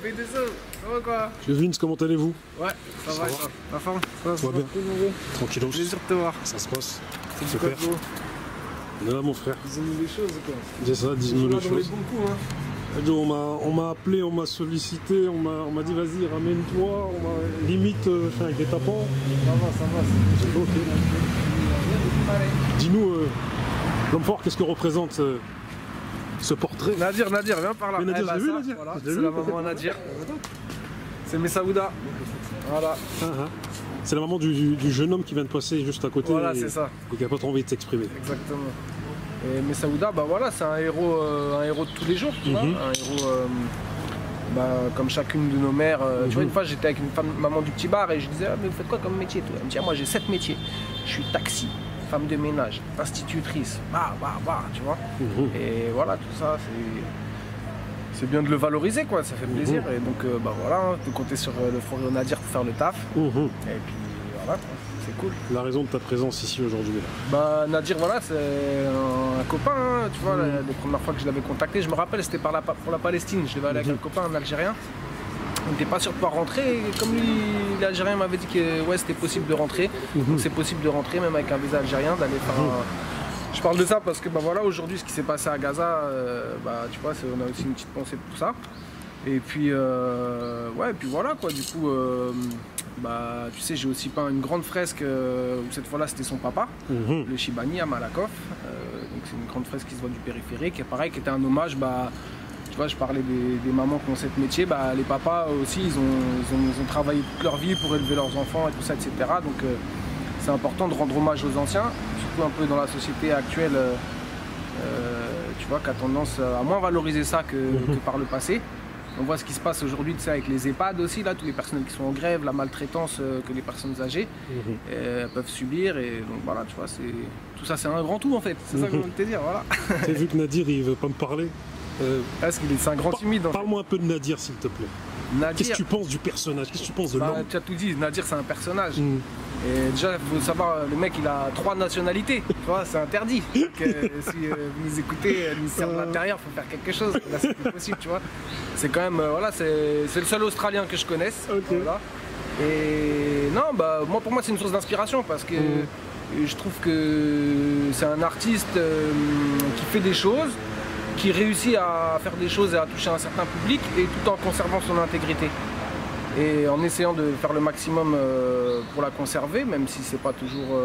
BDSO, ça va quoi? Monsieur Vince, comment allez-vous? Ouais, ça va, la forme? Ça va bien. Tranquillos. Plaisir de te voir. Ça se passe. C'est super. On est là, mon frère. Dis-nous les choses quoi. C'est ça, dis-nous les Dans les choses. bons coups, hein. On m'a appelé, on m'a sollicité, on m'a dit vas-y, ramène-toi, on m'a limite fait un guet-apens. Ça va. Ok. Dis-nous, l'homme fort, qu'est-ce que représente ce portrait? Nadir, viens par là. Mais Nadir, je l'ai vu, ça, Nadir. voilà, Je l'ai c'est vu. la maman Nadir. C'est Messaouda. Voilà. C'est la maman du jeune homme qui vient de passer juste à côté. Voilà, c'est ça. Et qui n'a pas trop envie de s'exprimer. Exactement. Et Messaouda, bah voilà, c'est un héros de tous les jours, tu vois. Un héros comme chacune de nos mères. Tu vois, une fois j'étais avec une maman du petit bar et je disais, ah, mais vous faites quoi comme métier toi? Elle me dit, ah, moi j'ai 7 métiers. Je suis taxi, femme de ménage, institutrice, tu vois. Et voilà, tout ça, c'est bien de le valoriser, quoi, ça fait plaisir. Et donc, voilà, on peut compter sur le frère Nadir pour faire le taf. Et puis, voilà, quoi. C'est cool. La raison de ta présence ici aujourd'hui. Bah, Nadir, voilà, c'est un copain, hein, tu vois, les premières fois que je l'avais contacté, je me rappelle, c'était pour la Palestine. Je devais aller avec un copain, un Algérien. On n'était pas sûr de pouvoir rentrer. Et comme lui, l'Algérien m'avait dit que ouais, c'était possible de rentrer. Donc c'est possible de rentrer, même avec un visa algérien, d'aller faire un... Je parle de ça parce que bah, voilà, aujourd'hui, ce qui s'est passé à Gaza, tu vois, on a aussi une petite pensée pour ça. Et puis, ouais, et puis voilà, quoi, du coup... tu sais, j'ai aussi peint une grande fresque où cette fois-là c'était son papa, le Shibani à Malakoff. Donc c'est une grande fresque qui se voit du périphérique et pareil, qui était un hommage. Tu vois, je parlais des mamans qui ont ce métier. Les papas aussi, ils ont travaillé toute leur vie pour élever leurs enfants et tout ça, etc. Donc c'est important de rendre hommage aux anciens, surtout un peu dans la société actuelle, tu vois, qui a tendance à moins valoriser ça que par le passé. On voit ce qui se passe aujourd'hui, tu sais, avec les EHPAD aussi, là, tous les personnels qui sont en grève, la maltraitance que les personnes âgées peuvent subir. Et donc voilà, tu vois, tout ça, c'est un grand tout en fait. C'est ça que je veux te dire, voilà. Tu as vu que Nadir, il veut pas me parler. Parce qu'il est un grand timide. Parle-moi un peu de Nadir, s'il te plaît. Qu'est-ce que tu penses du personnage? Qu'est-ce que tu penses de l'homme? Tu as tout dit, Nadir, c'est un personnage. Et déjà, il faut savoir, le mec, il a 3 nationalités. Tu vois, c'est interdit. Donc, si vous nous écoutez, le ministère de l'Intérieur, il faut faire quelque chose. Là, c'est plus possible, tu vois. C'est quand même, voilà, c'est le seul Australien que je connaisse. Voilà. Et non, moi, pour moi, c'est une source d'inspiration parce que je trouve que c'est un artiste qui fait des choses, qui réussit à faire des choses et à toucher un certain public, et tout en conservant son intégrité. Et en essayant de faire le maximum pour la conserver, même si c'est pas toujours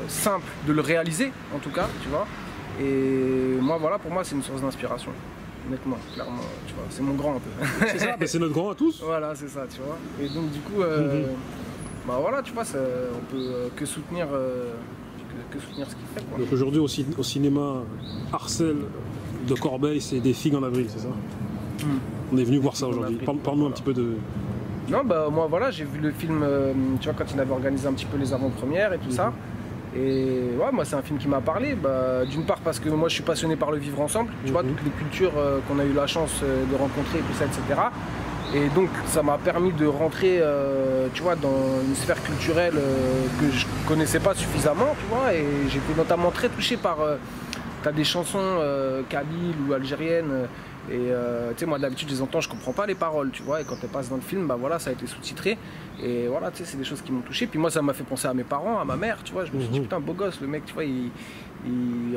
simple de le réaliser, en tout cas, tu vois. Et moi, voilà, pour moi, c'est une source d'inspiration. Honnêtement, clairement, tu vois, c'est mon grand un peu. C'est ça, c'est notre grand à tous. Voilà, c'est ça, tu vois. Et donc, du coup, voilà, tu vois, on peut que soutenir ce qu'il fait, quoi. Donc aujourd'hui, au cinéma, Arcel de Corbeil, c'est Des figues en avril, c'est ça? On est venu voir ça aujourd'hui. Parle-nous un petit peu de... Non, moi, voilà, j'ai vu le film, tu vois, quand il avait organisé un petit peu les avant-premières et tout ça. Et ouais, moi, c'est un film qui m'a parlé. D'une part parce que moi, je suis passionné par le vivre ensemble. Tu vois, toutes les cultures qu'on a eu la chance de rencontrer, tout ça, etc. Et donc, ça m'a permis de rentrer, tu vois, dans une sphère culturelle que je connaissais pas suffisamment, tu vois. Et j'étais notamment très touché par... T'as des chansons kabyles ou algériennes. Et tu sais, moi d'habitude je les entends, je comprends pas les paroles, tu vois, et quand elles passent dans le film, voilà, ça a été sous-titré. Et voilà, tu sais, c'est des choses qui m'ont touché. Puis moi, ça m'a fait penser à mes parents, à ma mère, tu vois. Je me suis dit, putain, beau gosse, le mec, tu vois, il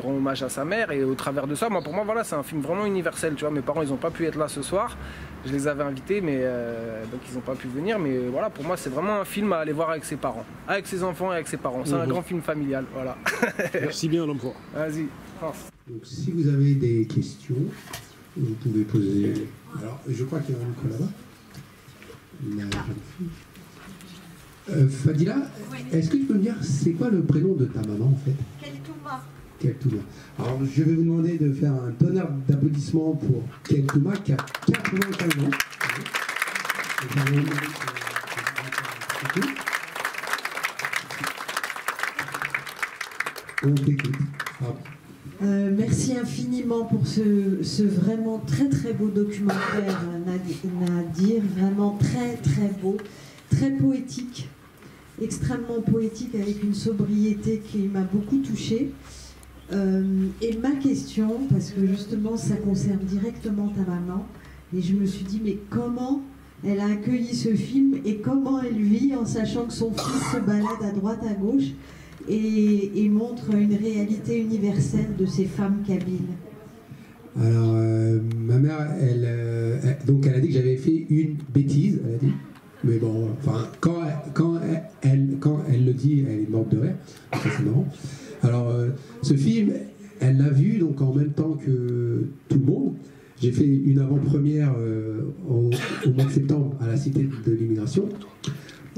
rend hommage à sa mère. Et au travers de ça, pour moi, voilà, c'est un film vraiment universel, tu vois. Mes parents, ils ont pas pu être là ce soir. Je les avais invités, mais donc ils ont pas pu venir. Mais voilà, pour moi, c'est vraiment un film à aller voir avec ses parents, avec ses enfants et avec ses parents. C'est un grand film familial, voilà. Merci bien, l'homme fort. Vas-y, pense. Donc, si vous avez des questions, vous pouvez poser. Alors, je crois qu'il y a un micro là-bas. Fadila, est-ce que tu peux me dire c'est quoi le prénom de ta maman en fait? Keltouma. Keltouma. Alors, je vais vous demander de faire un tonnerre d'applaudissements pour Keltouma qui a 95 ans. On t'écoute. Merci infiniment pour ce vraiment très très beau documentaire, Nadir, vraiment très très beau, très poétique, extrêmement poétique avec une sobriété qui m'a beaucoup touchée. Et ma question, parce que justement ça concerne directement ta maman, Et je me suis dit, mais comment elle a accueilli ce film et comment elle vit en sachant que son fils se balade à droite, à gauche et montre une réalité universelle de ces femmes kabyles. Alors, ma mère, elle a dit que j'avais fait une bêtise, elle a dit. Mais bon, enfin, quand elle le dit, elle est morte de rire. Ça, c'est marrant. Alors, ce film, elle l'a vu donc en même temps que tout le monde. J'ai fait une avant-première au mois de septembre à la Cité de l'Immigration.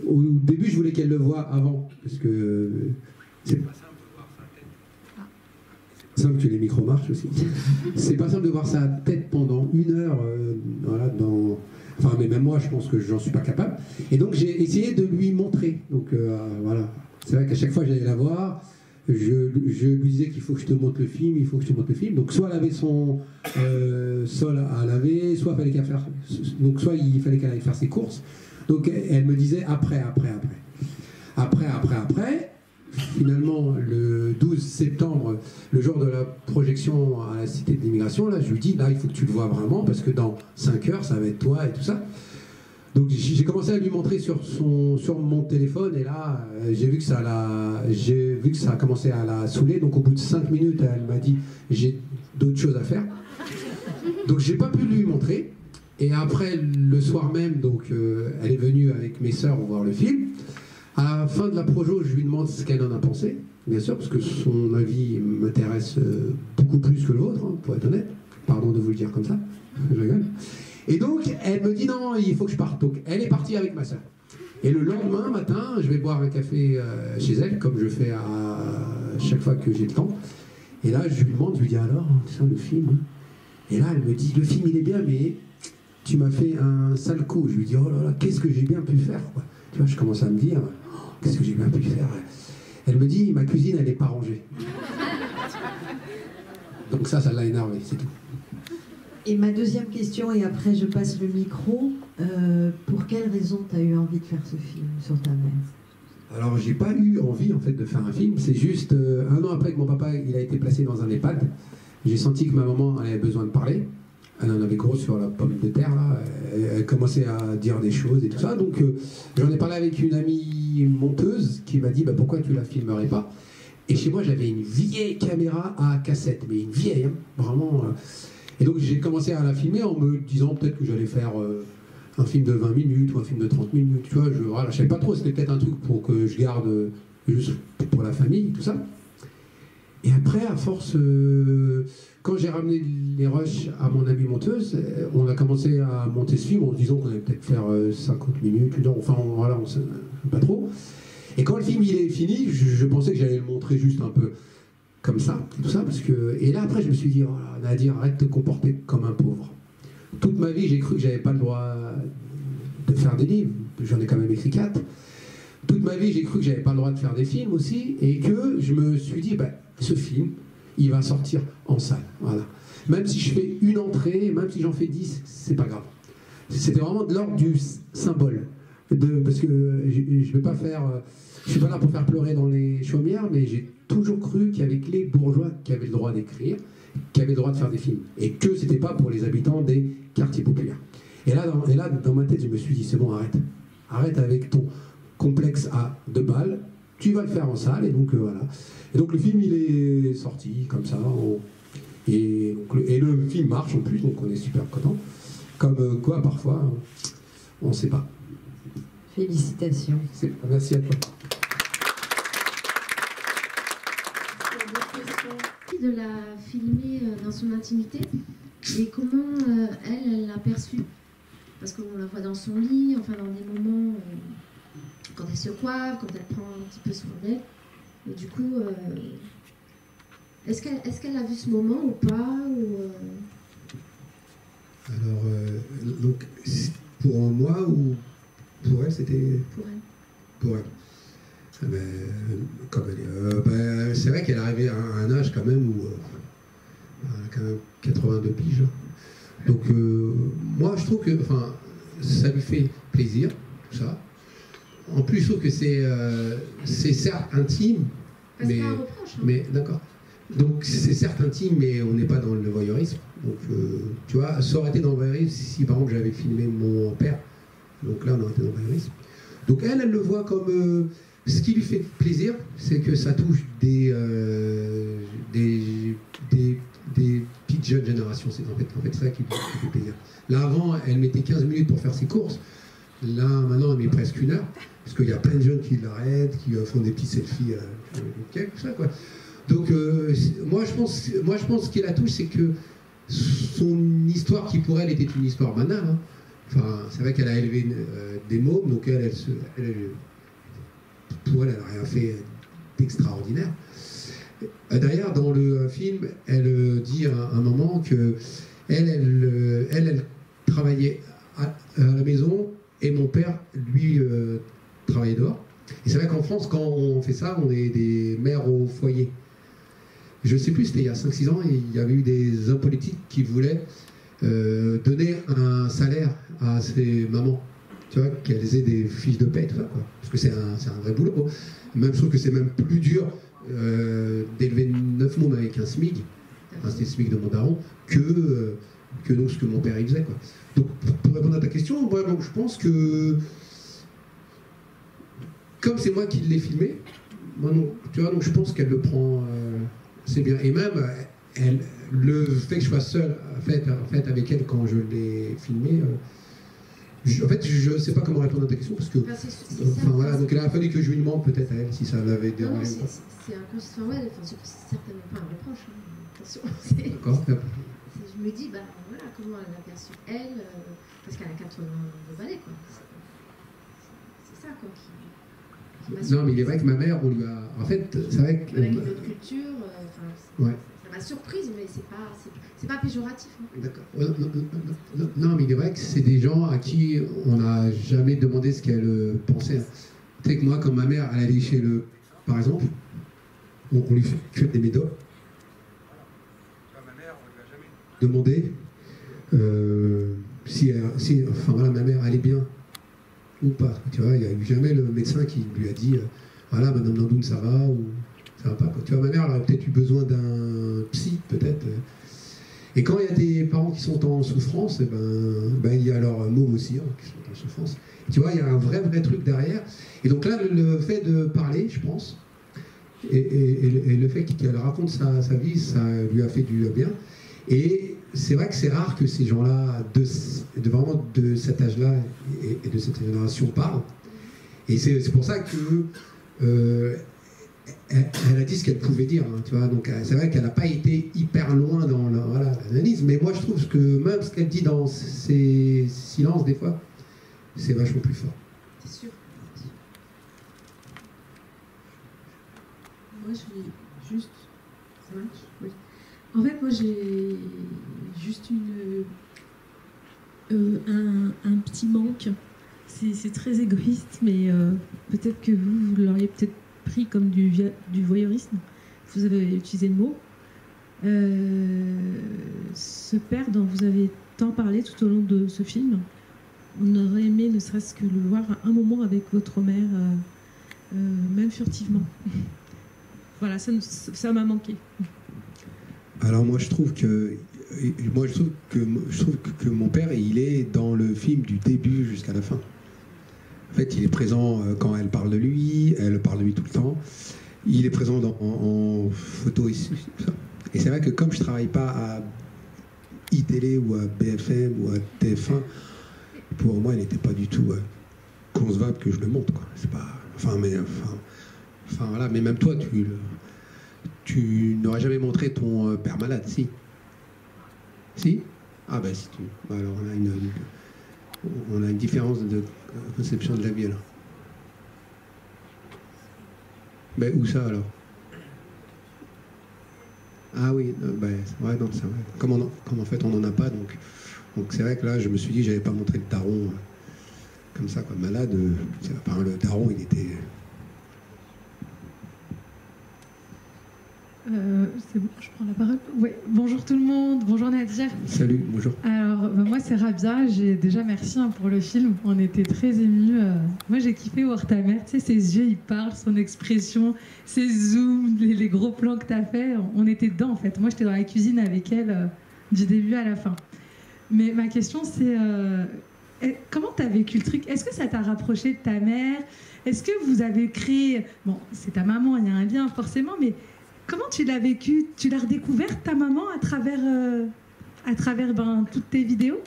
Au début, je voulais qu'elle le voie avant, parce que c'est pas simple de voir sa tête. C'est simple que les micros marchent aussi. C'est pas simple de voir sa tête pendant 1 heure, voilà, dans... Enfin, mais même moi, je pense que j'en suis pas capable. Et donc, j'ai essayé de lui montrer. Donc, voilà. C'est vrai qu'à chaque fois que j'allais la voir, je lui disais qu'il faut que je te montre le film, il faut que je te montre le film. Donc, soit elle avait son sol à laver, soit il fallait qu'elle aille faire ses courses. Donc, elle me disait après. Finalement, le 12 septembre, le jour de la projection à la Cité de l'Immigration, là, je lui dis, là, il faut que tu le vois vraiment, parce que dans 5 heures, ça va être toi et tout ça. Donc, j'ai commencé à lui montrer sur mon téléphone, et là, j'ai vu que ça a commencé à la saouler. Donc, au bout de 5 minutes, elle m'a dit, j'ai d'autres choses à faire. Donc, j'ai pas pu lui montrer. Et après, le soir même, donc, elle est venue avec mes sœurs voir le film. À la fin de la projo, je lui demande ce qu'elle en a pensé, bien sûr, parce que son avis m'intéresse beaucoup plus que le vôtre, hein, pour être honnête. Pardon de vous le dire comme ça, je rigole. Et donc, elle me dit non, il faut que je parte. Donc, elle est partie avec ma soeur. Et le lendemain matin, je vais boire un café chez elle, comme je fais à chaque fois que j'ai le temps. Et là, je lui demande, je lui dis alors, ça, le film. Et là, elle me dit, le film, il est bien, mais tu m'as fait un sale coup. Je lui dis, oh là là, qu'est-ce que j'ai bien pu faire, quoi. Tu vois, je commence à me dire, qu'est-ce que j'ai bien pu faire. Elle me dit, ma cuisine, elle n'est pas rangée. Donc ça l'a énervé, c'est tout. Et ma deuxième question, et après je passe le micro, pour quelle raison tu as eu envie de faire ce film sur ta mère? Alors, j'ai pas eu envie, en fait, de faire un film. C'est juste, 1 an après que mon papa il a été placé dans un EHPAD, j'ai senti que ma maman elle avait besoin de parler. Elle en avait gros sur la pomme de terre, là. Elle commençait à dire des choses et tout ça. Donc, j'en ai parlé avec une amie monteuse qui m'a dit bah, pourquoi tu la filmerais pas. Et chez moi, j'avais une vieille caméra à cassette, mais une vieille, hein, vraiment. Et donc, j'ai commencé à la filmer en me disant peut-être que j'allais faire un film de 20 minutes ou un film de 30 minutes. Tu vois, je savais pas trop, c'était peut-être un truc pour que je garde juste pour la famille, tout ça. Et après, à force, quand j'ai ramené les rushs à mon amie monteuse, on a commencé à monter ce film en se disant qu'on allait peut-être faire 50 minutes, enfin voilà, on sait pas trop. Et quand le film il est fini, je pensais que j'allais le montrer juste un peu comme ça, tout ça, parce que... Et là, après, je me suis dit, oh là, Nadir, arrête de te comporter comme un pauvre. Toute ma vie, j'ai cru que j'avais pas le droit de faire des livres. J'en ai quand même écrit 4. Toute ma vie, j'ai cru que j'avais pas le droit de faire des films aussi, et que je me suis dit, bah, ce film, il va sortir en salle. Voilà. Même si je fais une entrée, même si j'en fais 10, c'est pas grave. C'était vraiment de l'ordre du symbole. Parce que je vais pas faire... je suis pas là pour faire pleurer dans les chaumières, mais j'ai toujours cru qu'il y avait que les bourgeois qui avaient le droit d'écrire, qui avaient le droit de faire des films, et que c'était pas pour les habitants des quartiers populaires. Et là, dans ma tête, je me suis dit, c'est bon, arrête. Arrête avec ton complexe à 2 balles, tu vas le faire en salle, et donc voilà. Et donc le film, il est sorti comme ça, et le film marche en plus, donc on est super content. Comme quoi, parfois, on ne sait pas. Félicitations. Merci à toi. De la filmer dans son intimité et comment elle l'a perçue, parce qu'on la voit dans son lit, enfin dans des moments quand elle se coiffe, quand elle prend un petit peu soin d'elle, et du coup est-ce qu'elle a vu ce moment ou pas Alors donc pour moi ou pour elle, c'était pour elle. Comme elle, c'est vrai qu'elle est arrivée à un âge quand même où elle a quand même 82 piges. Donc moi je trouve que ça lui fait plaisir, tout ça. En plus je trouve que c'est certes intime, parce mais, qu'il y a un reproche, hein. mais d'accord. Donc c'est certes intime, mais on n'est pas dans le voyeurisme. Donc tu vois, ça aurait été dans le voyeurisme si par exemple j'avais filmé mon père. Donc là on aurait été dans le voyeurisme. Donc elle le voit comme ce qui lui fait plaisir, c'est que ça touche des petites jeunes générations. C'est en fait ça qui lui fait plaisir. Là avant, elle mettait 15 minutes pour faire ses courses. Là maintenant, elle met presque 1 heure. Parce qu'il y a plein de jeunes qui l'arrêtent, qui font des petits selfies, tout ça quoi. Donc moi je pense qu'il la touche, c'est que son histoire qui pour elle était une histoire banale. Hein. Enfin, c'est vrai qu'elle a élevé des mômes, donc pour elle n'a rien fait d'extraordinaire. D'ailleurs, dans le film, elle dit à un moment que elle travaillait à la maison et mon père, lui, travaillait dehors. Et c'est vrai qu'en France, quand on fait ça, on est des mères au foyer. Je ne sais plus, c'était il y a 5-6 ans, et il y avait eu des hommes politiques qui voulaient donner un salaire à ces mamans, tu vois, qu'elles aient des fiches de paie, tout ça, quoi. Parce que c'est un vrai boulot. Même, je trouve que c'est même plus dur d'élever 9 mômes avec un SMIC, enfin, c'était le SMIC de mon daron, que nous, ce que mon père il faisait, quoi. Donc, pour répondre à ta question, moi, donc, je pense que, comme c'est moi qui l'ai filmé, moi, non, tu vois, donc je pense qu'elle le prend, c'est bien. Et même, le fait que je sois seul en fait, avec elle quand je l'ai filmé, en fait, je ne sais pas comment répondre à ta question parce que. Enfin, voilà, donc il a fallu que je lui demande peut-être à elle si ça l'avait dérangé. Non, c'est un constat, ouais, c'est certainement pas un reproche. Hein. Attention. D'accord. Je me dis, bah voilà, comment elle a perçu elle, parce qu'elle a 80 de balais, quoi. C'est ça, quoi. Non, mais il est vrai que ma mère, on lui a. En fait, c'est vrai que. Avec notre culture, ouais. Ça m'a surprise, mais c'est pas péjoratif. Hein. D'accord. Non, mais il est vrai que c'est des gens à qui on n'a jamais demandé ce qu'elle pensait. Tu sais que moi, comme ma mère, elle allait chez le. Par exemple, on lui fait que des médocs. Ma mère, on lui a jamais demandé si enfin voilà, ma mère allait bien ou pas. Tu vois, il n'y a eu jamais le médecin qui lui a dit voilà, madame Nandoun, ça va ou ça va pas. Quoi. Tu vois, ma mère, elle aurait peut-être eu besoin d'un psy, peut-être. Et quand il y a des parents qui sont en souffrance, et ben il y a leurs mômes aussi hein, qui sont en souffrance. Tu vois, il y a un vrai truc derrière. Et donc là, le fait de parler, je pense, et le fait qu'elle raconte sa vie, ça lui a fait du bien. Et c'est vrai que c'est rare que ces gens-là, vraiment de cet âge-là et de cette génération parlent. Et c'est pour ça que elle a dit ce qu'elle pouvait dire. Hein, tu vois, donc c'est vrai qu'elle n'a pas été hyper loin dans l'analyse, mais moi je trouve que même ce qu'elle dit dans ses silences, des fois, c'est vachement plus fort. C'est sûr. Moi, je vais juste. Ça marche ? Oui. En fait, moi, j'ai juste un petit manque. C'est très égoïste, mais peut-être que vous l'auriez peut-être pris comme du voyeurisme. Vous avez utilisé le mot. Ce père dont vous avez tant parlé tout au long de ce film, on aurait aimé ne serait-ce que le voir un moment avec votre mère, même furtivement. Voilà, ça m'a manqué. Alors moi je trouve que mon père il est dans le film du début jusqu'à la fin. En fait, il est présent quand elle parle de lui, elle parle de lui tout le temps. Il est présent en photo ici, tout ça. Et c'est vrai que comme je travaille pas à iTélé ou à BFM ou à TF1, pour moi, il n'était pas du tout concevable que je le montre, quoi. C'est pas. Enfin voilà. Mais même toi, tu n'aurais jamais montré ton père malade, si. Si. Ah ben si tu. Alors on a une différence de conception de la vie alors. Ben où ça alors? Ah oui, ben ouais, non, c'est vrai. Comme en fait on n'en a pas, donc c'est vrai que là je me suis dit j'avais pas montré le daron comme ça, quoi, malade. Enfin, le daron il était. C'est bon, je prends la parole. Ouais. Bonjour tout le monde, bonjour Nadir. Salut, bonjour. Alors, moi c'est Rabia, déjà merci pour le film, on était très émus. Moi j'ai kiffé voir ta mère, tu sais, ses yeux ils parlent, son expression, ses zooms, les gros plans que tu as fait, on était dedans en fait. Moi j'étais dans la cuisine avec elle du début à la fin. Mais ma question c'est, comment tu as vécu le truc? Est-ce que ça t'a rapproché de ta mère? Est-ce que vous avez créé... Bon, c'est ta maman, il y a un lien forcément, mais comment tu l'as vécu? Tu l'as redécouverte, ta maman, à travers toutes tes vidéos?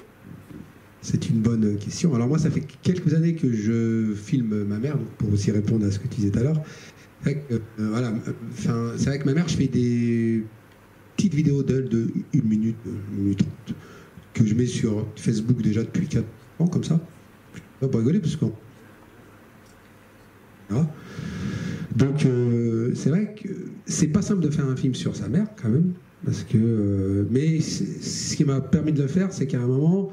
C'est une bonne question. Alors moi, ça fait quelques années que je filme ma mère, donc pour aussi répondre à ce que tu disais tout à l'heure. Voilà, c'est avec ma mère, je fais des petites vidéos d'elle de 1 minute, 1 minute 30, que je mets sur Facebook déjà depuis 4 ans, comme ça. Pas pour rigoler, parce que... Voilà. Donc c'est vrai que c'est pas simple de faire un film sur sa mère quand même, parce que mais ce qui m'a permis de le faire, c'est qu'à un moment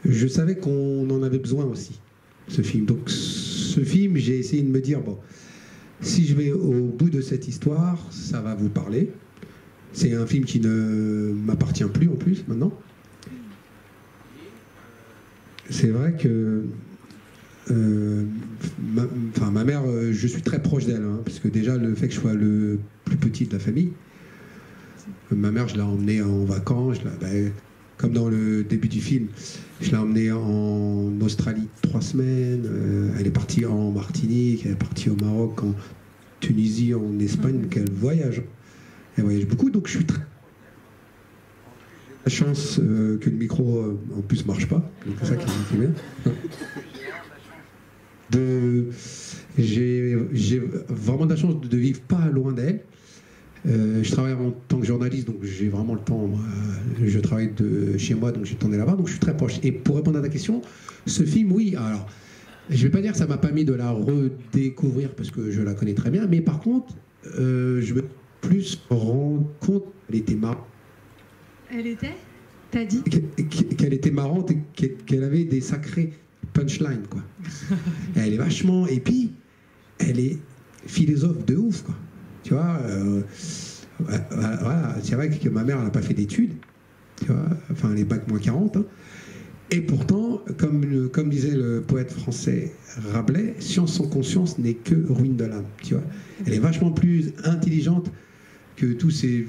je savais qu'on en avait besoin aussi, ce film. Donc ce film, j'ai essayé de me dire, bon, si je vais au bout de cette histoire, ça va vous parler. C'est un film qui ne m'appartient plus en plus maintenant. C'est vrai que ma mère, je suis très proche d'elle, hein, parce que déjà le fait que je sois le plus petit de la famille, ma mère, je l'ai emmenée en vacances, comme dans le début du film, je l'ai emmenée en Australie 3 semaines, elle est partie en Martinique, elle est partie au Maroc, en Tunisie, en Espagne, donc elle voyage beaucoup, donc je suis très... La chance que le micro en plus marche pas, donc c'est ça qui est bien. J'ai vraiment de la chance de vivre pas loin d'elle. Je travaille en tant que journaliste, donc j'ai vraiment le temps. Moi, je travaille de chez moi, donc j'ai tourné là-bas, donc je suis très proche. Et pour répondre à ta question, ce film, oui, alors, je vais pas dire que ça m'a permis de la redécouvrir parce que je la connais très bien, mais par contre, je me plus rends compte qu'elle était marrante. Elle était? T'as dit? Qu'elle était marrante et qu'elle avait des sacrés punchline, quoi. Elle est vachement... Et puis, elle est philosophe de ouf, quoi. Tu vois, voilà, c'est vrai que ma mère n'a pas fait d'études, tu vois, enfin, les bacs moins 40, hein. Et pourtant, comme disait le poète français Rabelais, science sans conscience n'est que ruine de l'âme, tu vois. Elle est vachement plus intelligente que toutes ces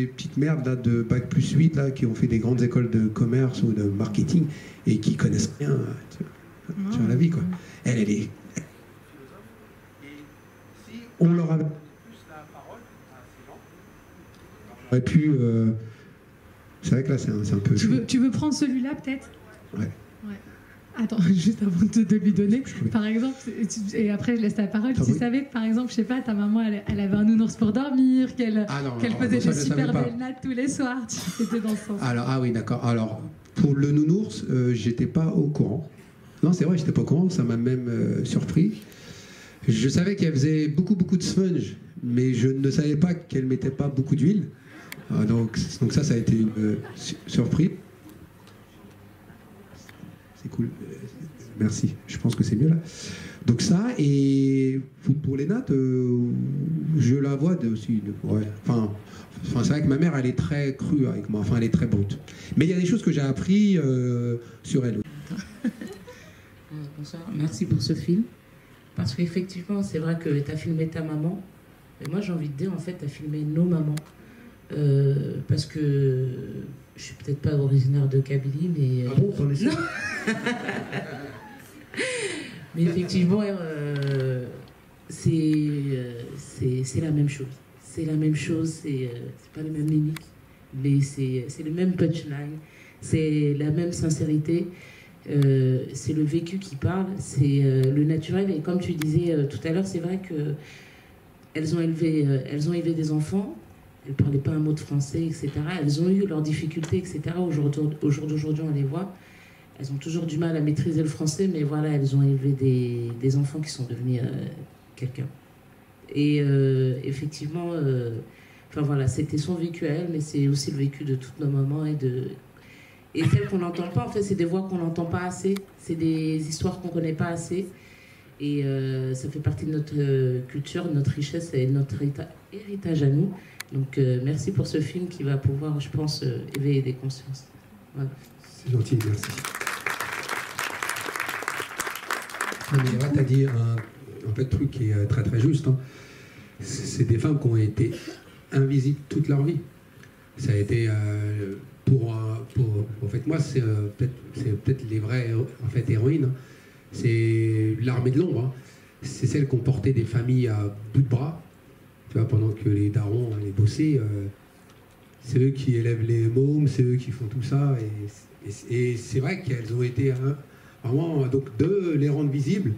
petites merdes là, de bac plus 8 là, qui ont fait des grandes écoles de commerce ou de marketing et qui connaissent rien sur la vie, quoi. Elle est... On leur avait plus la parole à ces gens. On aurait pu... C'est vrai que là, c'est un peu... Tu veux prendre celui-là, peut-être? Ouais. Attends, juste avant de lui donner, par exemple, et après je laisse la parole, tu savais que par exemple, je sais pas, ta maman elle avait un nounours pour dormir, qu'elle faisait des super belles nattes tous les soirs, tu étais dans ce sens. Alors, ah oui, d'accord. Alors, pour le nounours, j'étais pas au courant. Non, c'est vrai, j'étais pas au courant, ça m'a même surpris. Je savais qu'elle faisait beaucoup de sponge, mais je ne savais pas qu'elle mettait pas beaucoup d'huile. Donc ça a été une surprise. C'est cool. Merci. Je pense que c'est mieux là. Donc ça, et pour les nattes, je la vois aussi. Ouais. Enfin, c'est vrai que ma mère, elle est très crue avec moi. Enfin, elle est très brute. Mais il y a des choses que j'ai appris sur elle. Bonsoir. Merci pour ce film. Parce qu'effectivement, c'est vrai que tu as filmé ta maman. Et moi, j'ai envie de dire, en fait, tu as filmé nos mamans. Parce que je suis peut-être pas originaire de Kabylie, mais... Ah bon, non. Mais effectivement, c'est la même chose. C'est la même chose, c'est pas les mêmes mimiques, mais c'est le même punchline, c'est la même sincérité, c'est le vécu qui parle, c'est le naturel. Et comme tu disais tout à l'heure, c'est vrai que elles ont élevé des enfants. Elles ne parlaient pas un mot de français, etc. Elles ont eu leurs difficultés, etc. Au jour d'aujourd'hui, on les voit. Elles ont toujours du mal à maîtriser le français, mais voilà, elles ont élevé des enfants qui sont devenus quelqu'un. Et effectivement, enfin voilà, c'était son vécu à elle, mais c'est aussi le vécu de toutes nos mamans et celles qu'on n'entend pas. En fait, c'est des voix qu'on n'entend pas assez, c'est des histoires qu'on ne connaît pas assez. Et ça fait partie de notre culture, notre richesse et notre héritage à nous. Donc merci pour ce film qui va pouvoir, je pense, éveiller des consciences. Voilà. C'est gentil, merci. Mais là, tu as dit un truc qui est très très juste. Hein. C'est des femmes qui ont été invisibles toute leur vie. Ça a été en fait, moi, c'est peut-être les vraies en fait, héroïnes. Hein. C'est l'armée de l'ombre. Hein. C'est celles qui ont porté des familles à bout de bras. Tu vois, pendant que les darons allaient bosser, c'est eux qui élèvent les mômes, c'est eux qui font tout ça. Et c'est vrai qu'elles ont été vraiment, donc, de les rendre visibles.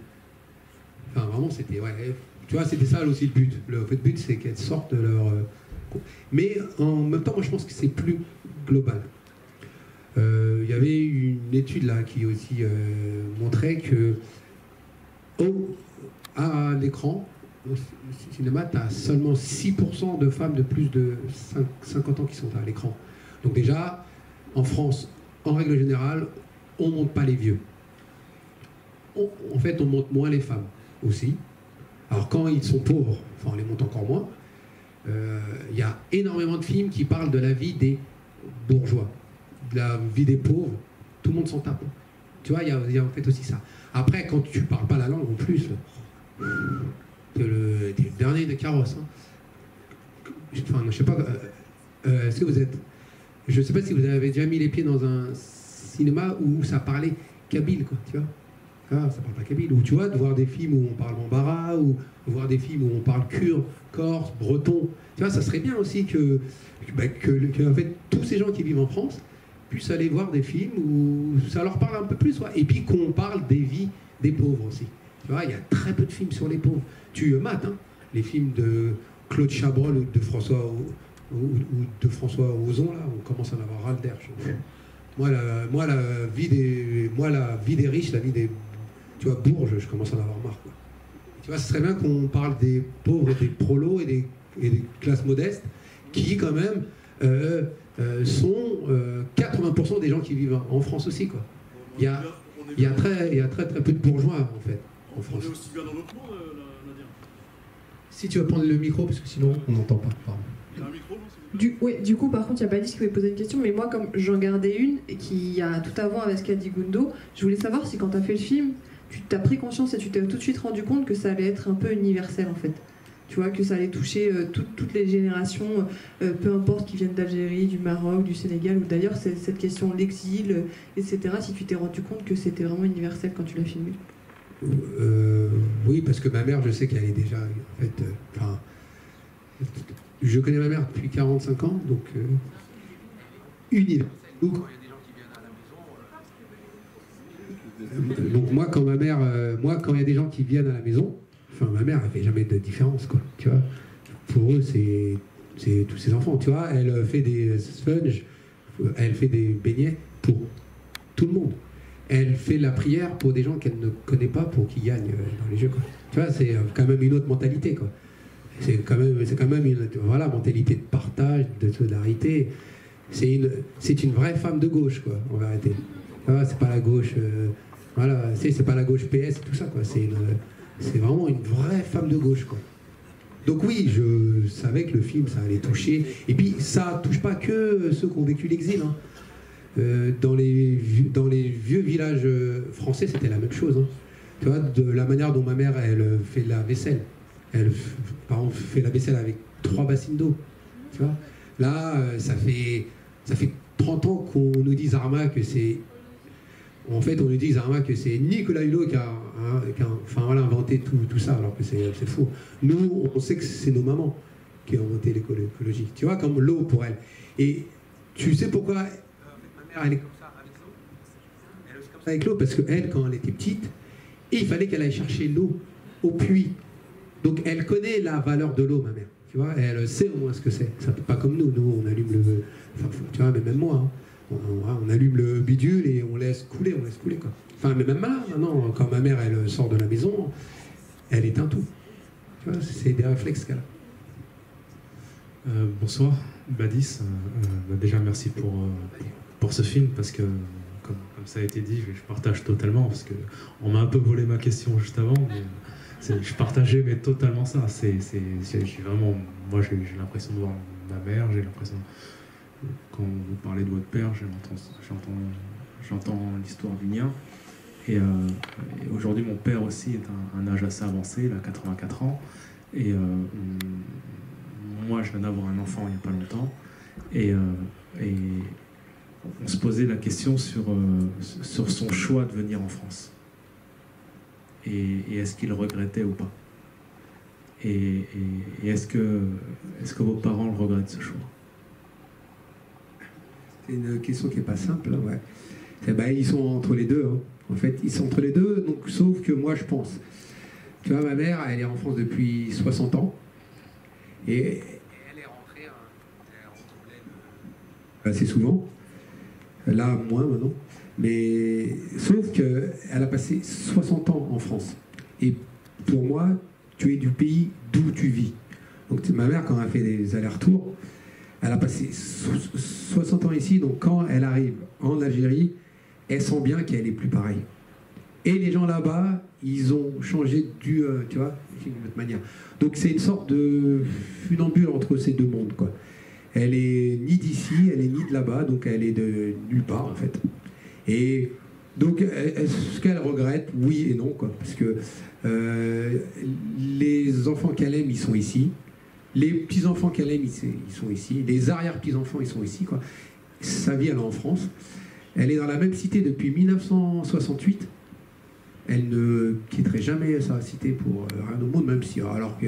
Enfin, vraiment, c'était, ouais, tu vois, c'était ça aussi le but. Le but, c'est qu'elles sortent de leur... mais en même temps, moi, je pense que c'est plus global. Il y avait une étude là qui aussi montrait que à l'écran, au cinéma, tu as seulement 6% de femmes de plus de 50 ans qui sont à l'écran. Donc déjà, en France, en règle générale, on ne monte pas les vieux. En fait, on monte moins les femmes aussi. Alors quand ils sont pauvres, enfin on les monte encore moins. Il y a énormément de films qui parlent de la vie des bourgeois, de la vie des pauvres. Tout le monde s'en tape. Tu vois, il y a en fait aussi ça. Après, quand tu parles pas la langue en plus, t'es le dernier de carrosse. Hein. Enfin, je sais pas. Est-ce que vous êtes... Je sais pas si vous avez déjà mis les pieds dans un cinéma où ça parlait kabyle, quoi, tu vois. Ah, ça parle pas kabyle. Ou tu vois, de voir des films où on parle bambara, ou voir des films où on parle kurde, corse, breton. Tu vois, ça serait bien aussi que en fait, tous ces gens qui vivent en France puissent aller voir des films où ça leur parle un peu plus. Ouais. Et puis qu'on parle des vies des pauvres aussi. Tu vois, il y a très peu de films sur les pauvres. Tu mates, hein, les films de Claude Chabrol ou de François Ozon, là, on commence à en avoir ras le d'air. Moi, la vie des riches, la vie des... Tu vois, Bourges, je commence à en avoir marre. Quoi. Tu vois, ce serait bien qu'on parle des pauvres et des prolos et des classes modestes qui, quand même, sont 80% des gens qui vivent en France aussi. Quoi. Il y a très peu de bourgeois, en fait, en France. On est aussi bien dans notre monde, Nadia. Si tu veux prendre le micro, parce que sinon, on n'entend pas. Pardon. Il y a un micro, non? Du coup, par contre, il n'y a pas dit ce qui voulait poser une question, mais moi, comme j'en gardais une, et qui a tout à voir avec ce qu'a dit Gundo, je voulais savoir si quand tu as fait le film, tu t'as pris conscience et tu t'es tout de suite rendu compte que ça allait être un peu universel, en fait. Tu vois, que ça allait toucher toutes les générations, peu importe qu'ils viennent d'Algérie, du Maroc, du Sénégal, ou d'ailleurs, cette question de l'exil, etc., si tu t'es rendu compte que c'était vraiment universel quand tu l'as filmé. Oui, parce que ma mère, je sais qu'elle est déjà, en fait, je connais ma mère depuis 45 ans, donc universel. Donc moi, quand il y a des gens qui viennent à la maison, enfin ma mère, elle fait jamais de différence, quoi. Tu vois, pour eux, c'est tous ses enfants. Tu vois, elle fait des sponges, elle fait des beignets pour tout le monde. Elle fait la prière pour des gens qu'elle ne connaît pas pour qu'ils gagnent dans les jeux, quoi. Tu vois, c'est quand même une autre mentalité, quoi. C'est quand même une mentalité de partage, de solidarité. C'est une vraie femme de gauche, quoi, en vérité. C'est pas la gauche, c'est pas la gauche PS et tout ça, quoi. C'est vraiment une vraie femme de gauche, quoi. Donc oui, je savais que le film, ça allait toucher. Et puis, ça touche pas que ceux qui ont vécu l'exil, hein. Dans les vieux villages français, c'était la même chose, hein. Tu vois, de la manière dont ma mère, elle fait la vaisselle. Elle, par exemple, fait la vaisselle avec 3 bassines d'eau. Tu vois, là, ça fait 30 ans qu'on nous dit Zarma que c'est... En fait, on nous dit Zarma que c'est Nicolas Hulot qui a inventé tout ça, alors que c'est faux. Nous, on sait que c'est nos mamans qui ont inventé l'écologie. Tu vois, comme l'eau pour elle. Et tu sais pourquoi ma mère, elle est comme ça avec l'eau? Elle est comme ça avec l'eau parce qu'elle, quand elle était petite, il fallait qu'elle aille chercher l'eau au puits. Donc elle connaît la valeur de l'eau, ma mère. Tu vois, elle sait au moins ce que c'est. Ça peut pas comme nous. Nous, on allume le... Enfin, tu vois, mais même moi, hein, on allume le bidule et on laisse couler, quoi. Enfin, mais même là, maintenant, quand ma mère, elle sort de la maison, elle éteint tout. Tu vois, c'est des réflexes qu'elle a. Bonsoir, Badis. Déjà, merci pour ce film, parce que comme ça a été dit, je partage totalement, parce qu'on m'a un peu volé ma question juste avant, mais je partageais mais totalement ça. Vraiment, moi j'ai l'impression de voir ma mère, j'ai l'impression, quand vous parlez de votre père, j'entends l'histoire du mien. Et aujourd'hui, mon père aussi est un âge assez avancé, il a 84 ans. Et moi, je viens d'avoir un enfant il n'y a pas longtemps. Et on se posait la question sur son choix de venir en France. Et est-ce qu'il regrettait ou pas? Et est-ce que vos parents le regrettent, ce choix? C'est une question qui n'est pas simple, ouais. Ils sont entre les deux, hein. En fait, ils sont entre les deux, donc, sauf que moi, je pense. Tu vois, ma mère, elle est en France depuis 60 ans. Et elle est rentrée assez souvent. Là, moins maintenant. Mais sauf qu'elle a passé 60 ans en France. Et pour moi, tu es du pays d'où tu vis. Donc ma mère, quand elle a fait des allers-retours, elle a passé 60 ans ici. Donc quand elle arrive en Algérie, elle sent bien qu'elle est plus pareille. Et les gens là-bas, ils ont changé tu vois, d'une autre manière. Donc c'est une sorte de funambule entre ces deux mondes, quoi. Elle est ni d'ici, elle est ni de là-bas, donc elle est de nulle part, en fait. Et donc, est-ce qu'elle regrette? Oui et non, quoi. Parce que les enfants qu'elle aime, ils sont ici. Les petits-enfants qu'elle aime, ils sont ici. Les arrière-petits-enfants, ils sont ici, quoi. Sa vie, elle est en France. Elle est dans la même cité depuis 1968. Elle ne quitterait jamais sa cité pour rien au monde, même si, alors que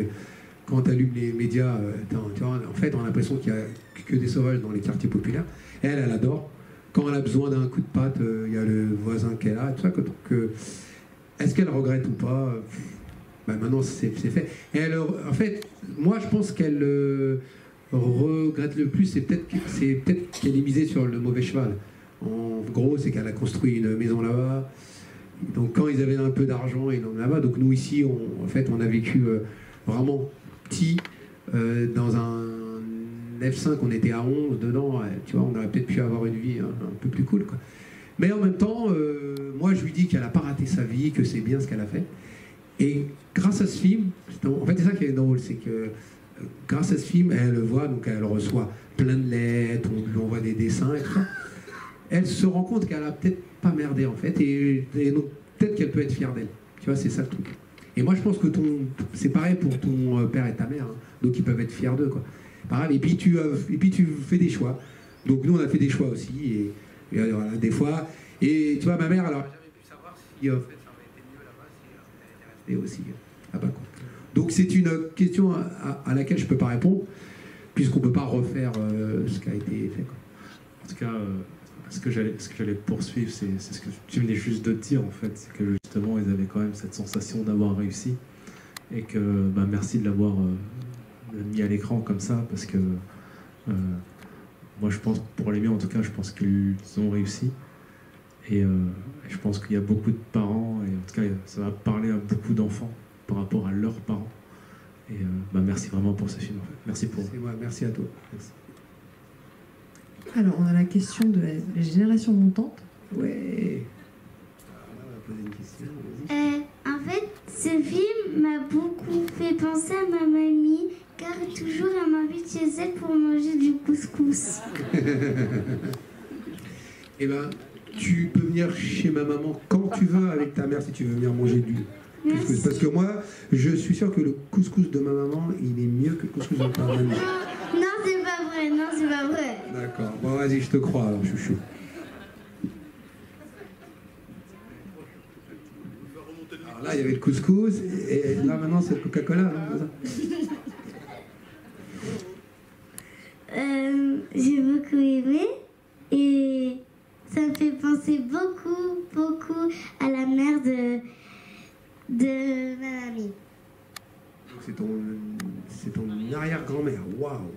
quand tu allumes les médias, tu vois, en fait, on a l'impression qu'il n'y a que des sauvages dans les quartiers populaires. Elle adore. Quand elle a besoin d'un coup de patte, il y a le voisin qu'elle a, tout ça. Donc, est-ce qu'elle regrette ou pas? Maintenant, c'est fait. Et elle, en fait, moi, je pense qu'elle regrette le plus, c'est peut-être qu'elle est misée sur le mauvais cheval. En gros, c'est qu'elle a construit une maison là-bas. Donc, quand ils avaient un peu d'argent, ils l'ont là-bas. Donc, nous, ici, on a vécu vraiment petit, dans un F5, on était à 11 dedans, tu vois, on aurait peut-être pu avoir une vie un peu plus cool, quoi. Mais en même temps, moi je lui dis qu'elle n'a pas raté sa vie, que c'est bien ce qu'elle a fait. Et grâce à ce film, en fait c'est ça qui est drôle, c'est que grâce à ce film, elle le voit, donc elle reçoit plein de lettres, on lui envoie des dessins et tout ça. Elle se rend compte qu'elle a peut-être pas merdé en fait, et donc peut-être qu'elle peut être fière d'elle. Tu vois, c'est ça le truc. Et moi je pense que c'est pareil pour ton père et ta mère, hein. Donc ils peuvent être fiers d'eux, quoi. Pareil, et puis tu fais des choix. Donc nous on a fait des choix aussi, et voilà, des fois. Et tu vois, ma mère, alors, elle n'a jamais pu savoir si en fait ça aurait été mieux là-bas si elle était restée aussi là-bas, quoi. Donc c'est une question à laquelle je ne peux pas répondre, puisqu'on ne peut pas refaire ce qui a été fait, quoi. En tout cas, ce que j'allais poursuivre, c'est ce que tu venais juste de dire, en fait, c'est que justement ils avaient quand même cette sensation d'avoir réussi, et que merci de l'avoir mis à l'écran comme ça, parce que moi je pense, pour les miens en tout cas, je pense qu'ils ont réussi, et je pense qu'il y a beaucoup de parents, et en tout cas ça va parler à beaucoup d'enfants par rapport à leurs parents, et merci vraiment pour ce film, en fait. Merci pour... C'est moi, merci à toi. Merci. Alors on a la question de la génération montante. Ouais. On va poser une question. En fait, ce film m'a beaucoup fait penser à ma mamie, car toujours elle m'invite chez elle pour manger du couscous. Eh ben, tu peux venir chez ma maman quand tu veux avec ta mère si tu veux venir manger du couscous. Parce que moi, je suis sûr que le couscous de ma maman, il est mieux que le couscous de ta mamie. Non, c'est pas vrai, non, c'est pas vrai. D'accord, bon vas-y, je te crois alors, chouchou. Alors là, il y avait le couscous, et là maintenant c'est le Coca-Cola, non? J'ai beaucoup aimé, et ça me fait penser beaucoup à la mère de ma mamie. Donc c'est ton arrière-grand-mère, waouh!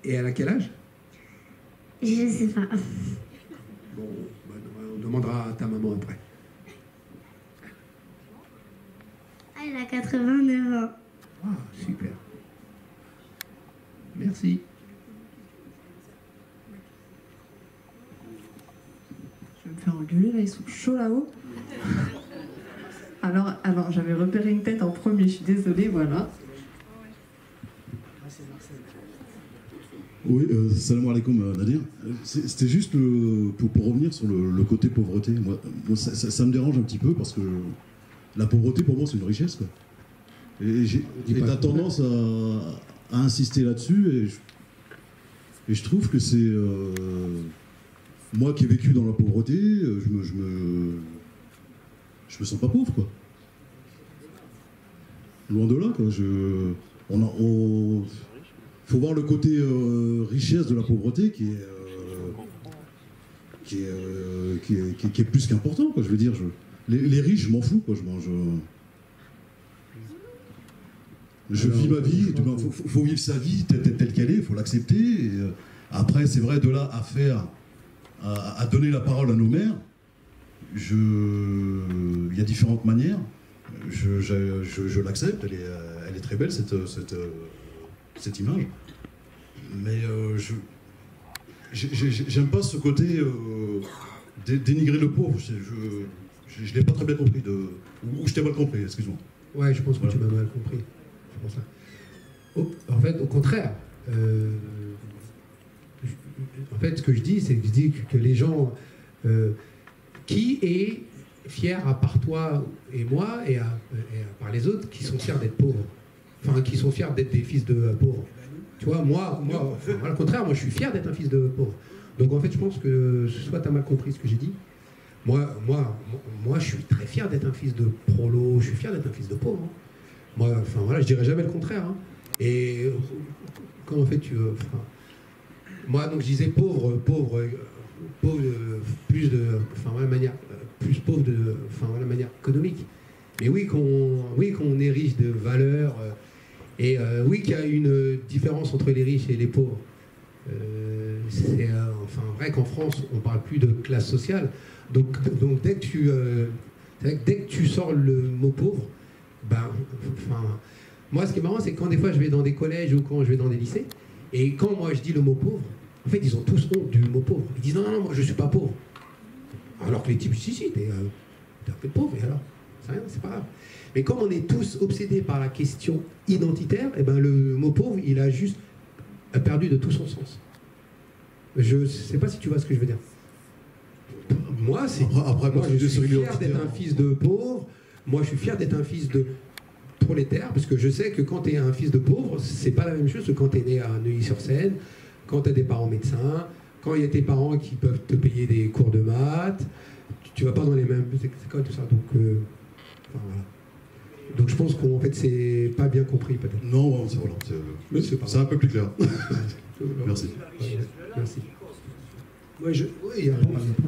Et elle a quel âge? Je sais pas. Bon, on demandera à ta maman après. Elle a 89 ans. Ah, super. Merci. faire engueuler, là, ils sont chauds là-haut. Alors j'avais repéré une tête en premier, je suis désolée, voilà. Oui, salam alaikum Nadir. C'était juste pour revenir sur le côté pauvreté. Moi ça me dérange un petit peu parce que la pauvreté pour moi c'est une richesse, quoi. Et t'as tendance à insister là-dessus et je trouve que c'est... moi qui ai vécu dans la pauvreté, je me sens pas pauvre, quoi. Loin de là, quoi. Faut voir le côté richesse de la pauvreté qui est plus qu'important, quoi. Je veux dire, les riches, je m'en fous, quoi. Je vis ma vie, faut vivre sa vie telle qu'elle est, il faut l'accepter. Après, c'est vrai, de là à donner la parole à nos mères, il y a différentes manières. Je l'accepte, elle est très belle cette image. Mais j'aime pas ce côté dénigrer le pauvre. Je l'ai pas très bien compris, ou je t'ai mal compris, excuse-moi. Ouais, je pense que tu m'as mal compris. C'est pour ça. En fait, au contraire, en fait, ce que je dis, c'est que je dis que les gens qui est fier à part toi et moi et à part les autres qui sont fiers d'être pauvres, enfin qui sont fiers d'être des fils de pauvres. Tu vois, moi, au contraire, moi je suis fier d'être un fils de pauvre. Donc en fait, je pense que soit tu as mal compris ce que j'ai dit. Moi, je suis très fier d'être un fils de prolo, je suis fier d'être un fils de pauvre. Hein. Moi, enfin voilà, je dirais jamais le contraire. Hein. Et comment en fait tu veux, moi donc je disais pauvre, plus de, enfin voilà, manière, plus pauvre de, enfin voilà, manière économique. Mais oui qu'on est riche de valeurs et oui qu'il y a une différence entre les riches et les pauvres. C'est enfin vrai qu'en France on parle plus de classe sociale. Donc dès que tu sors le mot pauvre, ben enfin moi ce qui est marrant c'est que quand des fois je vais dans des collèges ou quand je vais dans des lycées et quand moi je dis le mot pauvre, en fait ils ont tous honte du mot pauvre. Ils disent non moi je suis pas pauvre. Alors que les types si t'es un peu pauvre et alors c'est rien, c'est pas grave. Mais comme on est tous obsédés par la question identitaire, et ben le mot pauvre il a juste perdu de tout son sens. Je sais pas si tu vois ce que je veux dire. Moi, je suis fier d'être un fils de pauvre. Moi, je suis fier d'être un fils de prolétaire, parce que je sais que quand tu es un fils de pauvre, c'est pas la même chose que quand tu es né à Neuilly-sur-Seine, quand tu as des parents médecins, quand il y a tes parents qui peuvent te payer des cours de maths. Tu vas pas dans les mêmes écoles, tout ça. Donc, enfin, voilà. Donc je pense qu'en fait, c'est pas bien compris, peut-être. Non, c'est un peu plus clair. Merci. Merci.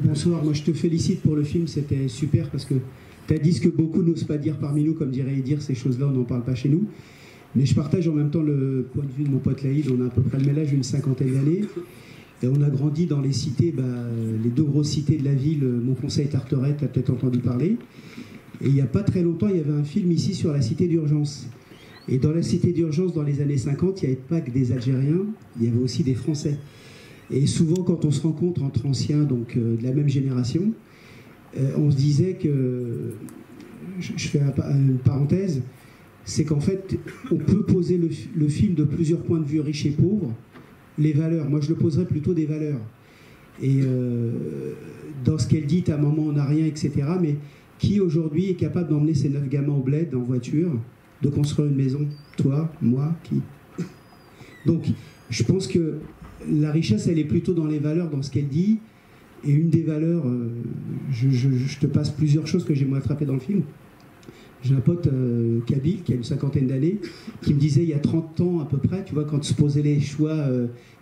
Bonsoir, moi je te félicite pour le film, c'était super parce que tu as dit ce que beaucoup n'osent pas dire parmi nous, comme dirait dire ces choses-là, on n'en parle pas chez nous. Mais je partage en même temps le point de vue de mon pote Laïd, on a à peu près le même âge, une cinquantaine d'années. Et on a grandi dans les cités, les deux grosses cités de la ville, Montfonçay et Tarteret, tu as peut-être entendu parler. Et il n'y a pas très longtemps, il y avait un film ici sur la cité d'urgence. Et dans la cité d'urgence, dans les années 50, il n'y avait pas que des Algériens, il y avait aussi des Français. Et souvent, quand on se rencontre entre anciens, donc de la même génération, on se disait que, je fais une parenthèse, c'est qu'en fait, on peut poser le film de plusieurs points de vue, riches et pauvres. Les valeurs, moi je le poserais plutôt des valeurs. Et dans ce qu'elle dit, ta maman n'a rien, etc. Mais qui aujourd'hui est capable d'emmener ses 9 gamins au bled en voiture, de construire une maison? Toi, moi, qui? Donc, je pense que la richesse, elle est plutôt dans les valeurs, dans ce qu'elle dit. Et une des valeurs, je te passe plusieurs choses que j'ai moi attrapées dans le film. J'ai un pote kabyle qui a une cinquantaine d'années qui me disait il y a 30 ans à peu près, tu vois, quand se posaient les choix,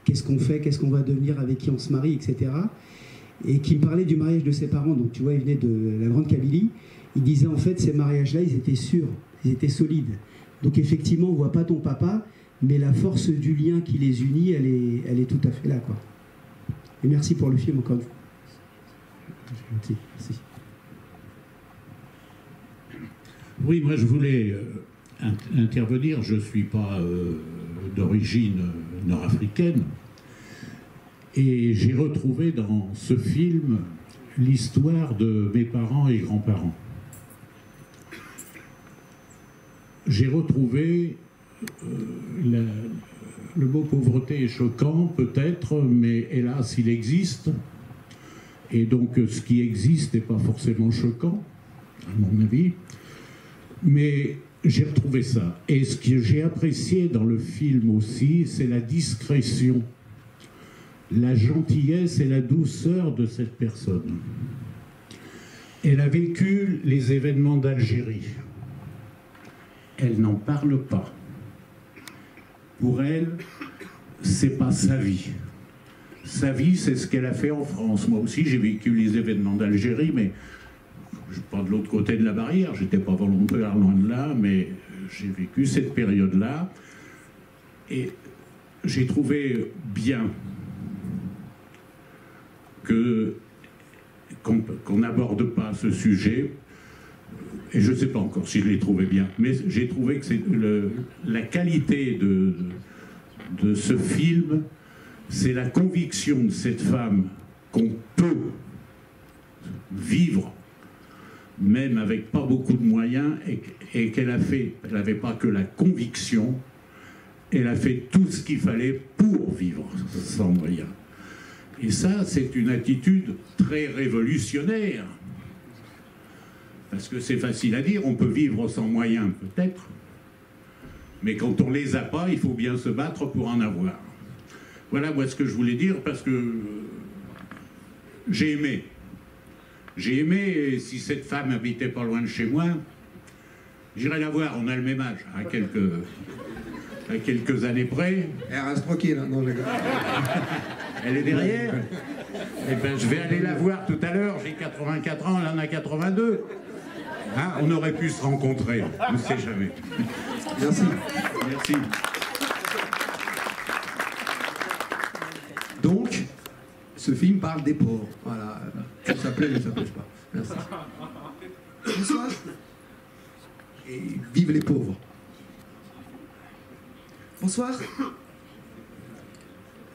qu'est-ce qu'on fait, qu'est-ce qu'on va devenir, avec qui on se marie, etc. Et qui me parlait du mariage de ses parents. Donc tu vois, il venait de la grande Kabylie. Il disait en fait, ces mariages-là, ils étaient sûrs, ils étaient solides. Donc effectivement, on ne voit pas ton papa, mais la force du lien qui les unit, elle est tout à fait là, quoi. Et merci pour le film encore une fois. Merci. Oui, moi je voulais intervenir. Je ne suis pas d'origine nord-africaine. Et j'ai retrouvé dans ce film l'histoire de mes parents et grands-parents. J'ai retrouvé, le mot pauvreté est choquant peut-être, mais hélas il existe, et donc ce qui existe n'est pas forcément choquant, à mon avis, mais j'ai retrouvé ça. Et ce que j'ai apprécié dans le film aussi, c'est la discrétion, la gentillesse et la douceur de cette personne. Elle a vécu les événements d'Algérie. Elle n'en parle pas. Pour elle, c'est pas sa vie. Sa vie, c'est ce qu'elle a fait en France. Moi aussi, j'ai vécu les événements d'Algérie, mais je suis pas de l'autre côté de la barrière. J'étais pas volontaire, loin de là, mais j'ai vécu cette période-là. Et j'ai trouvé bien qu'on n'aborde pas ce sujet. Et je ne sais pas encore si je l'ai trouvé bien, mais j'ai trouvé que la qualité de ce film, c'est la conviction de cette femme qu'on peut vivre, même avec pas beaucoup de moyens, et qu'elle n'avait pas que la conviction, elle a fait tout ce qu'il fallait pour vivre sans moyens. Et ça, c'est une attitude très révolutionnaire. Parce que c'est facile à dire, on peut vivre sans moyens, peut-être. Mais quand on les a pas, il faut bien se battre pour en avoir. Voilà, moi, ce que je voulais dire, parce que j'ai aimé. J'ai aimé, et si cette femme habitait pas loin de chez moi, j'irais la voir, on a le même âge, à quelques années près. Elle reste tranquille, hein, non, les gars. Elle est derrière. Eh ben, je vais aller la voir tout à l'heure, j'ai 84 ans, elle en a 82. Hein, on aurait pu se rencontrer, on ne sait jamais. Merci. Merci. Donc, ce film parle des pauvres. Voilà. Que ça plaît ou ça plaît pas. Merci. Bonsoir. Et vive les pauvres. Bonsoir.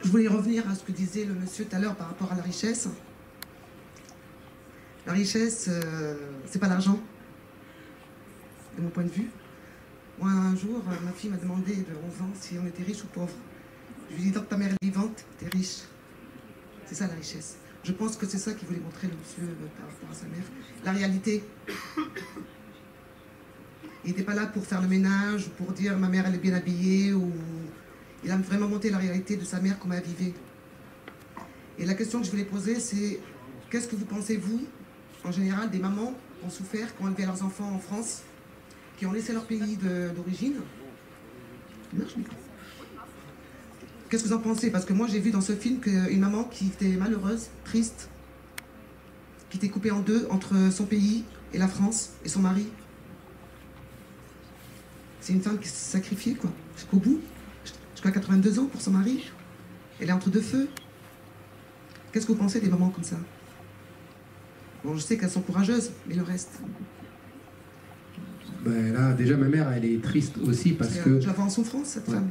Je voulais revenir à ce que disait le monsieur tout à l'heure par rapport à la richesse. La richesse, c'est pas l'argent, de mon point de vue. Moi, un jour, ma fille m'a demandé de 11 ans si on était riche ou pauvre. Je lui ai dit, tant que ta mère est vivante, t'es riche. C'est ça la richesse. Je pense que c'est ça qu'il voulait montrer le monsieur par rapport à sa mère. La réalité. Il n'était pas là pour faire le ménage, ou pour dire ma mère elle est bien habillée, ou... Il a vraiment montré la réalité de sa mère, comment elle vivait. Et la question que je voulais poser, c'est qu'est-ce que vous pensez, vous, en général, des mamans qui ont souffert, qui ont élevé leurs enfants en France, qui ont laissé leur pays d'origine? Qu'est-ce que vous en pensez? Parce que moi, j'ai vu dans ce film une maman qui était malheureuse, triste, qui était coupée en deux entre son pays et la France, et son mari. C'est une femme qui s'est sacrifiée, quoi, jusqu'au bout. Jusqu'à 82 ans pour son mari. Elle est entre deux feux. Qu'est-ce que vous pensez des mamans comme ça? Bon, je sais qu'elles sont courageuses, mais le reste... Ben là, déjà, ma mère, elle est triste aussi parce que... Je la vois en souffrance, cette femme.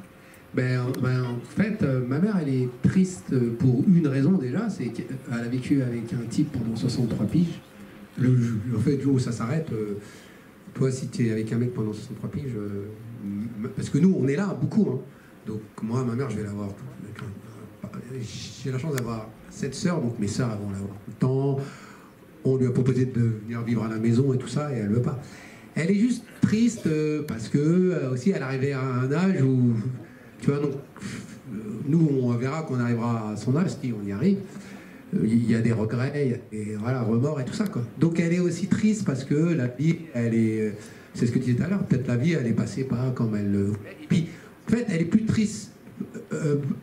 En fait, ma mère, elle est triste pour une raison déjà, c'est qu'elle a vécu avec un type pendant 63 piges. En fait, le jour où ça s'arrête, toi, si tu es avec un mec pendant 63 piges, parce que nous, on est là, beaucoup, hein. Donc moi, ma mère, je vais la voir. J'ai la chance d'avoir 7 sœurs, donc mes sœurs, elles vont la voir tout le temps. On lui a proposé de venir vivre à la maison et tout ça, et elle ne veut pas. Elle est juste triste parce que aussi, elle arrivait à un âge où, tu vois, donc, nous, on verra qu'on arrivera à son âge, si on y arrive. Il y a des regrets, il y a des remords et tout ça, quoi. Donc elle est aussi triste parce que la vie, elle est... C'est ce que tu disais tout à l'heure, peut-être la vie, elle est passée pas comme elle le voulait. Et puis, en fait, elle est plus triste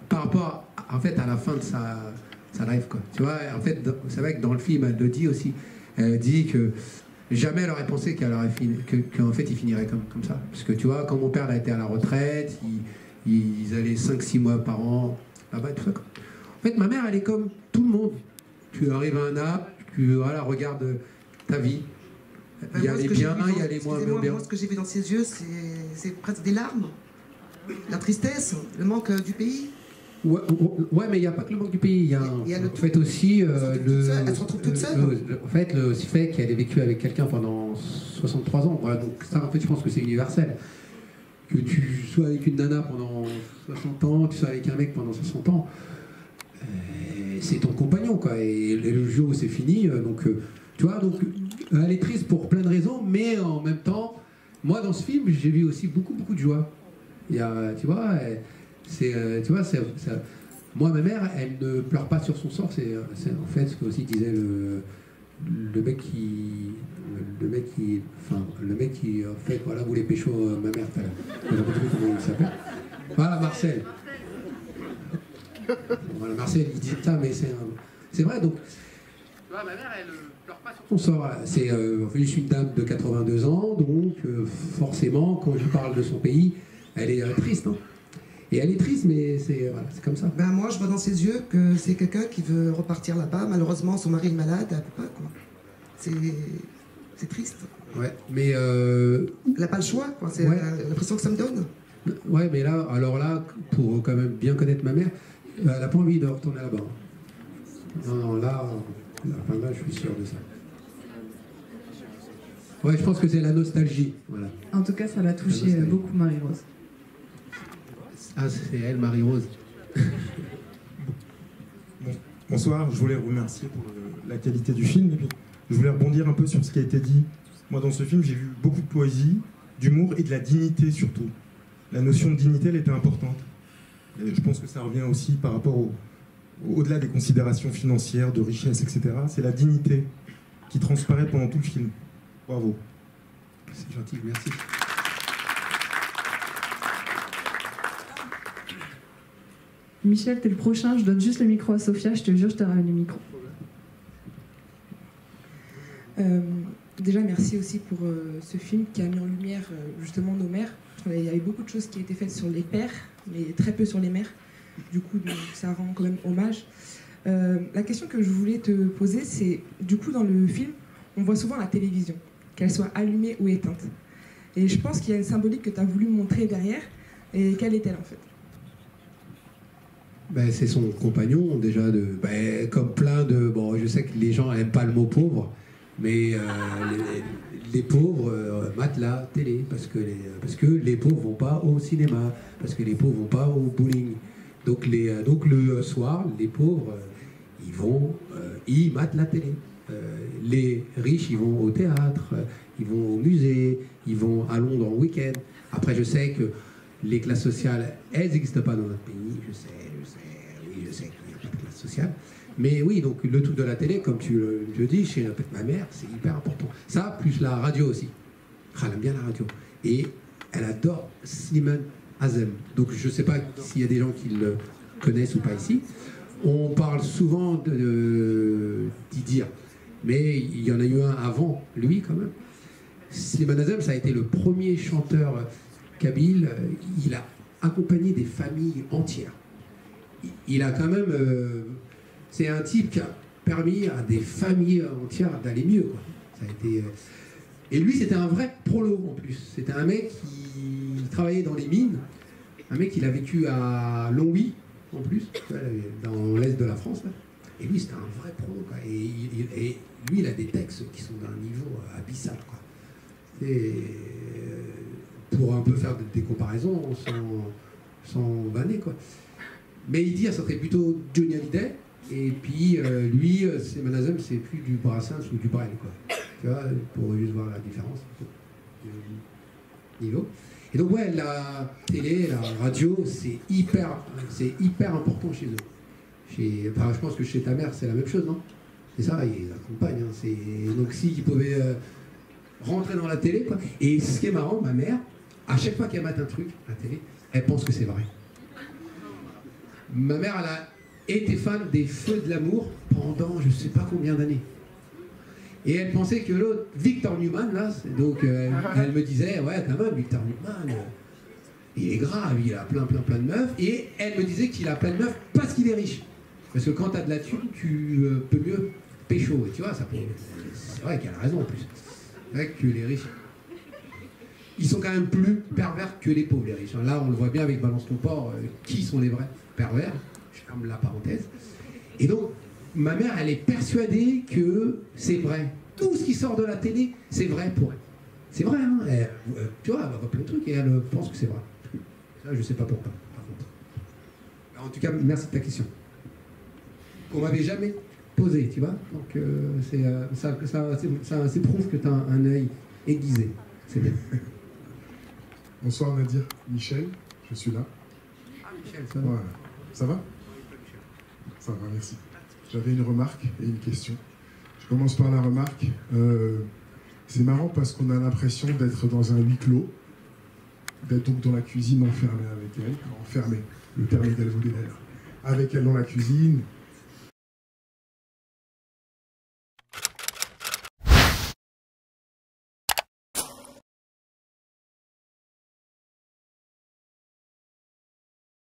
par rapport à la fin de sa life, quoi. Tu vois, en fait, c'est vrai que dans le film, elle le dit aussi. Elle dit que jamais elle aurait pensé qu'en fait, il finirait comme ça. Parce que tu vois, quand mon père a été à la retraite, ils allaient 5-6 mois par an là-bas et tout ça, quoi. En fait, ma mère, elle est comme tout le monde. Tu arrives à un âge, tu regardes ta vie. Il y a les biens, il y a les moins bien. Moi, ce que j'ai vu dans ses yeux, c'est presque des larmes. La tristesse, le manque du pays. Ouais, mais il n'y a pas que le manque du pays. Il y a, en fait aussi elle se retrouve toute seule. En fait, le fait qu'elle ait vécu avec quelqu'un pendant 63 ans. Voilà, donc ça, en fait, je pense que c'est universel. Que tu sois avec une nana pendant 60 ans, tu sois avec un mec pendant 60 ans, c'est ton compagnon, quoi. Et le jour où c'est fini, tu vois, donc elle est triste pour plein de raisons, mais en même temps, moi, dans ce film, j'ai vu aussi beaucoup de joie. Il y a, tu vois, moi, ma mère, elle ne pleure pas sur son sort. C'est en fait ce que aussi disait le mec qui en fait, voilà, voulait pécho ma mère tout à l'heure. Je ne sais pas comment il s'appelle. Voilà, Marcel. Voilà, Marcel, il dit ça, mais c'est vrai. Donc, tu vois, ma mère, elle pleure pas sur son sort. C'est, je suis une dame de 82 ans, donc forcément, quand je parle de son pays, elle est triste. Hein. Et elle est triste, mais c'est voilà, comme ça. Ben moi, je vois dans ses yeux que c'est quelqu'un qui veut repartir là-bas. Malheureusement, son mari est malade, elle peut pas, quoi. C'est triste. Ouais, mais elle n'a pas le choix, quoi. C'est l'impression que ça me donne. Ouais, mais là, alors là, pour quand même bien connaître ma mère, elle n'a pas envie de retourner là-bas. Non, là, je suis sûr de ça. Ouais, je pense que c'est la nostalgie. Voilà. En tout cas, ça l'a touché beaucoup, Marie-Rose. Ah, c'est elle, Marie-Rose. Bonsoir, je voulais remercier pour la qualité du film. Et puis, je voulais rebondir un peu sur ce qui a été dit. Moi, dans ce film, j'ai vu beaucoup de poésie, d'humour et de la dignité surtout. La notion de dignité, elle était importante. Et je pense que ça revient aussi par rapport au-delà des considérations financières, de richesse, etc. C'est la dignité qui transparaît pendant tout le film. Bravo. C'est gentil, merci. Michel, t'es le prochain, je donne juste le micro à Sophia, je te jure, je te ramène le micro. Déjà, merci aussi pour ce film qui a mis en lumière justement nos mères. Il y avait beaucoup de choses qui étaient faites sur les pères, mais très peu sur les mères. Du coup, ça rend quand même hommage. La question que je voulais te poser, c'est, du coup, dans le film, on voit souvent la télévision, qu'elle soit allumée ou éteinte. Et je pense qu'il y a une symbolique que tu as voulu montrer derrière. Et quelle est-elle, en fait ? Ben, c'est son compagnon, déjà, comme plein de... Bon, je sais que les gens n'aiment pas le mot pauvre, mais les pauvres matent la télé, parce que les pauvres vont pas au cinéma, parce que les pauvres vont pas au bowling. Donc le soir, les pauvres, ils matent la télé. Les riches, ils vont au théâtre, ils vont au musée, ils vont à Londres en week-end. Après, je sais que les classes sociales, elles n'existent pas dans notre pays, je sais qu'il n'y a pas de classe sociale. Mais oui, donc le truc de la télé, comme tu le dis, chez ma mère, c'est hyper important. Ça, plus la radio aussi. Elle aime bien la radio. Et elle adore Slimane Azem. Donc je ne sais pas s'il y a des gens qui le connaissent ou pas ici. On parle souvent d'Idir, mais il y en a eu un avant lui quand même. Slimane Azem, ça a été le premier chanteur kabyle. Il a accompagné des familles entières. Il a quand même... c'est un type qui a permis à des familles entières d'aller mieux, quoi. Ça a été, et lui, c'était un vrai prolo en plus. C'était un mec qui travaillait dans les mines. Un mec qui a vécu à Longwy, en plus, dans l'est de la France. Là. Et lui, c'était un vrai prolo, quoi. Et lui, il a des textes qui sont d'un niveau abyssal, quoi. Et pour un peu faire des comparaisons sans vanner, quoi. Mais il dit, ça serait plutôt Johnny Hallyday. Et puis, lui, Slimane Azem, c'est plus du Brassens ou du Brel, quoi. Tu vois, pour juste voir la différence du niveau. Et donc, ouais, la télé, la radio, c'est hyper important chez eux. Enfin, je pense que chez ta mère, c'est la même chose, non? C'est ça, ils accompagnent. Hein, donc, s'ils pouvaient rentrer dans la télé, quoi. Et ce qui est marrant, ma mère, à chaque fois qu'elle mate un truc à la télé, elle pense que c'est vrai. Ma mère, elle a été fan des Feux de l'amour pendant je ne sais pas combien d'années. Et elle pensait que l'autre, Victor Newman, là, donc elle me disait, ouais, quand même, Victor Newman, il est grave, il a plein de meufs. Et elle me disait qu'il a plein de meufs parce qu'il est riche. Parce que quand tu as de la thune, tu peux mieux pécho. Et tu vois, c'est vrai qu'elle a raison en plus. C'est vrai que les riches, ils sont quand même plus pervers que les pauvres, les riches. Là, on le voit bien avec Balance ton porc, qui sont les vrais pervers? Je ferme la parenthèse. Et donc, ma mère, elle est persuadée que c'est vrai. Tout ce qui sort de la télé, c'est vrai pour elle. C'est vrai, hein. Tu vois, elle voit plein de trucs et elle pense que c'est vrai. Ça, je sais pas pourquoi, par contre. En tout cas, merci de ta question. Qu'on m'avait jamais posée, tu vois. Donc, ça prouve que tu as un œil aiguisé. C'est bien. Bonsoir Nadir. Michel, je suis là. Ah, Michel, ça va. Voilà. Ça va? Ça va, merci. J'avais une remarque et une question. Je commence par la remarque. C'est marrant parce qu'on a l'impression d'être dans un huis clos, d'être donc dans la cuisine enfermé avec elle, enfermé, le terme est galvaudé d'ailleurs, avec elle dans la cuisine,